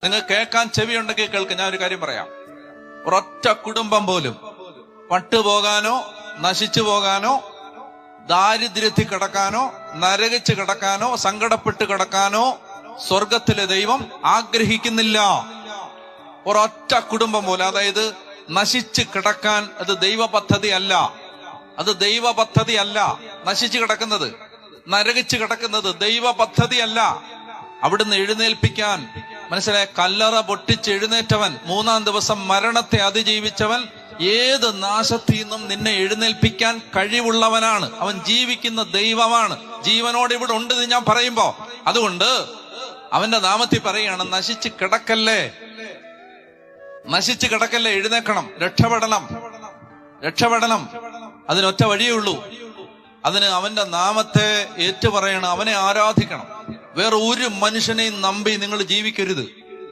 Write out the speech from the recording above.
നിങ്ങൾ കേൾക്കാൻ ചെവിയുണ്ടെങ്കിൽ കേൾക്കും. ഞാൻ ഒരു കാര്യം പറയാം. ഒരൊറ്റ കുടുംബം പോലും പട്ടുപോകാനോ നശിച്ചു പോകാനോ ദാരിദ്ര്യത്തിൽ കിടക്കാനോ നരകിച്ച് കിടക്കാനോ സങ്കടപ്പെട്ട് കിടക്കാനോ സ്വർഗത്തിലെ ദൈവം ആഗ്രഹിക്കുന്നില്ല. ഒരൊറ്റ കുടുംബം പോലും, അതായത് നശിച്ച് കിടക്കാൻ അത് ദൈവ പദ്ധതി അല്ല. അത് ദൈവ പദ്ധതി അല്ല. നശിച്ചു കിടക്കുന്നത്, നരകിച്ച് കിടക്കുന്നത് ദൈവ പദ്ധതി അല്ല. അവിടുന്ന് എഴുന്നേൽപ്പിക്കാൻ, മനസ്സിലായ, കല്ലറ പൊട്ടിച്ച് എഴുന്നേറ്റവൻ, 3-ാം ദിവസം മരണത്തെ അതിജീവിച്ചവൻ, ഏത് നാശത്തിൽ നിന്നും നിന്നെ എഴുന്നേൽപ്പിക്കാൻ കഴിവുള്ളവനാണ്. അവൻ ജീവിക്കുന്ന ദൈവമാണ്. ജീവനോട് ഇവിടെ ഉണ്ട് എന്ന് ഞാൻ പറയുമ്പോ, അതുകൊണ്ട് അവന്റെ നാമത്തിൽ പറയുകയാണ്, നശിച്ച് കിടക്കല്ലേ, നശിച്ച് കിടക്കല്ലേ, എഴുന്നേക്കണം, രക്ഷപ്പെടണം, രക്ഷപ്പെടണം. അതിനൊറ്റ വഴിയേ ഉള്ളൂ. അതിന് അവന്റെ നാമത്തെ ഏറ്റുപറയണം, അവനെ ആരാധിക്കണം. വേറെ ഒരു മനുഷ്യനെയും നമ്പി നിങ്ങൾ ജീവിക്കരുത്.